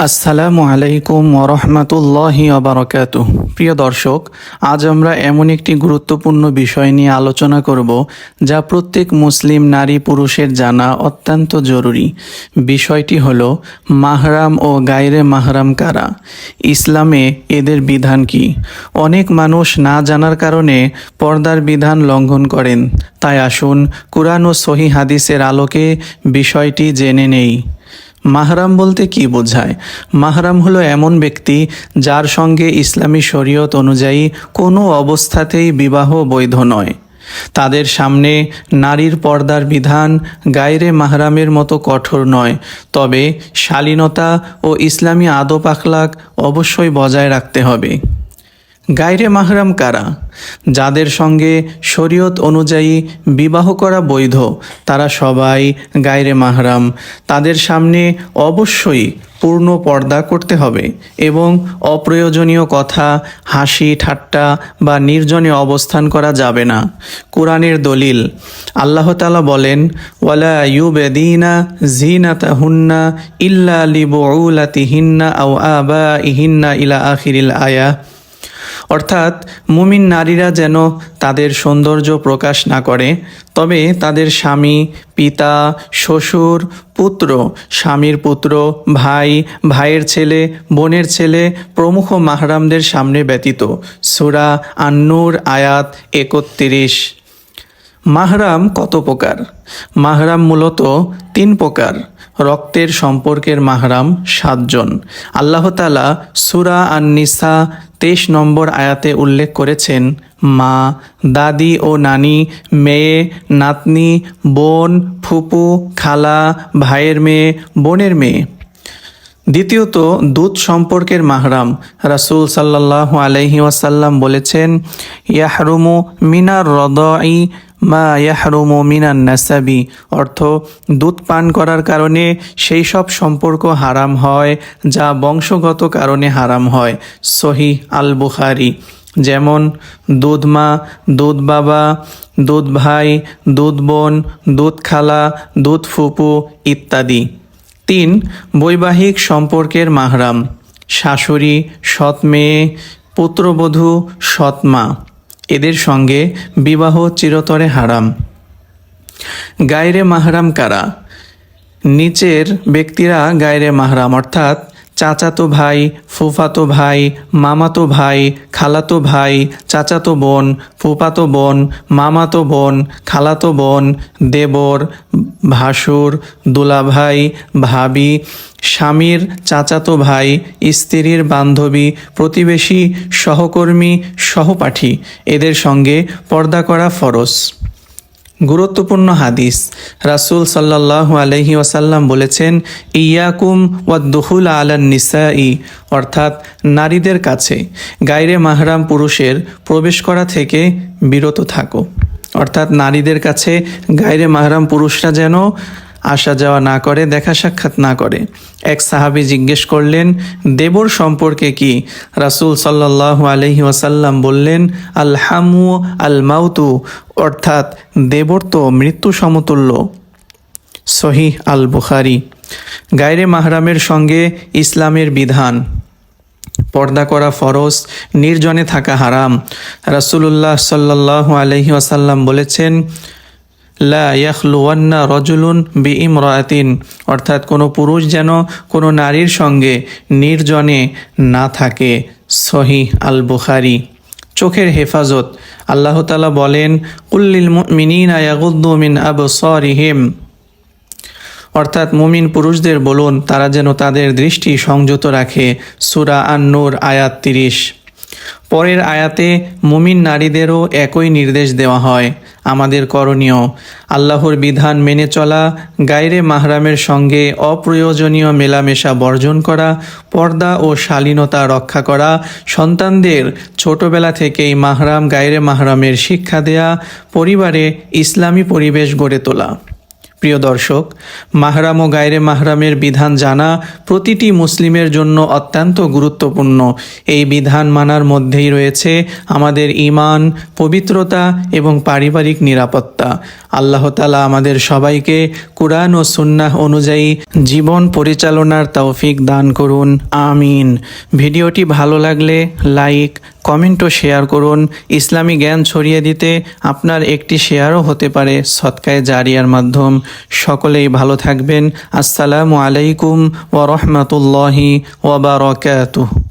আসসালামু আলাইকুম ওরহমতুল্লাহি ওবারাকাতুহ। প্রিয় দর্শক, আজ আমরা এমন একটি গুরুত্বপূর্ণ বিষয় নিয়ে আলোচনা করব যা প্রত্যেক মুসলিম নারী পুরুষের জানা অত্যন্ত জরুরি। বিষয়টি হলো মাহরাম ও গায়রে মাহরাম কারা, ইসলামে এদের বিধান কি। অনেক মানুষ না জানার কারণে পর্দার বিধান লঙ্ঘন করেন। তাই আসুন কুরআন ও সহিহ হাদিসের আলোকে বিষয়টি জেনে নেই। মাহরাম বলতে কি বোঝায়? মাহরাম হলো এমন ব্যক্তি যার সঙ্গে ইসলামী শরীয়ত অনুযায়ী কোনো অবস্থাতেই বিবাহ বৈধ নয়। তাদের সামনে নারীর পর্দার বিধান গায়রে মাহরামের মতো কঠোর নয়, তবে শালীনতা ও ইসলামী আদব আখলাক অবশ্যই বজায় রাখতে হবে। গায়রে মাহরাম কারা? যাদের সঙ্গে শরীয়ত অনুযায়ী বিবাহ করা বৈধ, তারা সবাই গায়রে মাহরাম। তাদের সামনে অবশ্যই পূর্ণ পর্দা করতে হবে এবং অপ্রয়োজনীয় কথা, হাসি ঠাট্টা বা নির্জনে অবস্থান করা যাবে না। কোরআনের দলিল, আল্লাহ তাআলা বলেন, ওয়ালা ইউবদিনা জিনাতাহুন্না ইল্লা লিবুউলাতিহিন্না আও আবাইহিন্না ইলা আখিরিল আয়া। অর্থাৎ মুমিন নারীরা যেন তাদের সৌন্দর্য প্রকাশ না করে, তবে তাদের স্বামী, পিতা, শ্বশুর, পুত্র, স্বামীর পুত্র, ভাই, ভাইয়ের ছেলে, বোনের ছেলে প্রমুখ মাহরামদের সামনে ব্যতীত। সূরা আন-নূর আয়াত ৩১। মাহরাম কত প্রকার? মাহরাম মূলত ৩ প্রকার। রক্তের সম্পর্কের মাহরাম ৭ জন। আল্লাহ তাআলা সূরা আন-নিসা ২৩ নম্বর আয়াতে উল্লেখ করেছেন, মা, দাদি ও নানি, মেয়ে, নাতনি, বোন, ফুপু, খালা, ভাইয়ের মেয়ে, বোনের মেয়ে। দ্বিতীয়ত, দুধ সম্পর্কের মাহরাম। রাসূল সাল্লাল্লাহু আলাইহি ওয়াসাল্লাম বলেছেন, ইয়াহরুমু মিনার রদাই মা ইয়াহরুমু মিনান নাসাবি। অর্থ, দুধ পান করার কারণে সেই সব সম্পর্ক হারাম হয় যা বংশগত কারণে হারাম হয়। সহিহ আল বুখারী। যেমন দুধ মা, দুধ বাবা, দুধ ভাই, দুধ বোন, দুধ খালা, দুধ ফুপু ইত্যাদি। ৩. বৈবাহিক সম্পর্কের মাহরাম। শাশুড়ি, সৎ মেয়ে, পুত্রবধূ, সৎ মা। এদের সঙ্গে বিবাহ চিরতরে হারাম। গায়রে মাহরাম কারা? নিচের ব্যক্তিরা গায়রে মাহরাম, অর্থাৎ চাচাতো ভাই, ফুফাতো ভাই, মামাতো ভাই, খালাতো ভাই, চাচাতো বোন, ফুফাতো বোন, মামাতো বোন, খালাতো বোন, দেবর, ভাসুর, দুলাভাই, ভাবি, স্বামীর চাচাতো ভাই, স্ত্রীর বান্ধবী, প্রতিবেশী, সহকর্মী, সহপাঠী। এদের সঙ্গে পর্দা করা ফরজ। গুরুত্বপূর্ণ হাদিস, রাসূল সাল্লাল্লাহু আলাইহি ওয়াসাল্লাম বলেছেন, ইয়াকুম ওয়াদ-দুখুল আলান নিসাই। অর্থাৎ নারীদের কাছে গায়রে মাহরাম পুরুষের প্রবেশ করা থেকে বিরত থাকো। অর্থাৎ নারীদের কাছে গায়রে মাহরাম পুরুষরা যেন আসা যাওয়া না করে, দেখা সাক্ষাৎ না করে। এক সাহাবী জিজ্ঞেস করলেন, দেবর সম্পর্কে কি? রাসূল সাল্লাল্লাহু আলাইহি ওয়াসাল্লাম বললেন, আল হামু আল মাউতু। অর্থাৎ দেবর তো মৃত্যু সমতুল্য। সহিহ আল বুখারী। গায়রে মাহরামের সঙ্গে ইসলামের বিধান। পর্দা করা ফরজ, নির্জনে থাকা হারাম। রাসূলুল্লাহ সাল্লাল্লাহু আলাইহি ওয়াসাল্লাম বলেছেন, লা ইয়াখলুওয়ান্না রাজুলুন বিইমরাতিন। অর্থাৎ কোনো পুরুষ যেন কোনো নারীর সঙ্গে নির্জনে না থাকে। সহিহ আল বুখারী। চোখের হেফাজত। আল্লাহ তাআলা বলেন, কুল্লিল মুমিনিনা ইয়াগুদ্দু মিন আবসারিহিম। অর্থাৎ মুমিন পুরুষদের বলুন তারা যেন তাদের দৃষ্টি সংযত রাখে। সূরা আন-নূর আয়াত ৩০। পরের আয়াতে মুমিন নারীদেরও একই নির্দেশ দেওয়া হয়। আমাদের করণীয়, আল্লাহর বিধান মেনে চলা, গায়রে মাহরামের সঙ্গে অপ্রয়োজনীয় মেলামেশা বর্জন করা, পর্দা ও শালীনতা রক্ষা করা, সন্তানদের ছোটবেলা থেকেই মাহরাম গায়রে মাহরামের শিক্ষা দেয়া, পরিবারে ইসলামী পরিবেশ গড়ে তোলা। প্রিয় দর্শক, মাহরাম ও গায়রে মাহরামের বিধান জানা প্রতিটি মুসলিমের জন্য অত্যন্ত গুরুত্বপূর্ণ। এই বিধান মানার মধ্যেই রয়েছে আমাদের ঈমান, পবিত্রতা এবং পারিবারিক নিরাপত্তা। আল্লাহ তাআলা আমাদের সবাইকে কুরআন ও সুন্নাহ অনুযায়ী জীবন পরিচালনার তৌফিক দান করুন, আমিন। ভিডিওটি ভালো লাগলে লাইক, কমেন্ট ও শেয়ার করুন। ইসলামী জ্ঞান ছড়িয়ে দিতে আপনার একটি শেয়ারও হতে পারে সদকায়ে জারিয়ার মাধ্যম। সকলেই ভালো থাকবেন। আসসালামু আলাইকুম ওয়া রাহমাতুল্লাহি ওয়া বারাকাতুহু।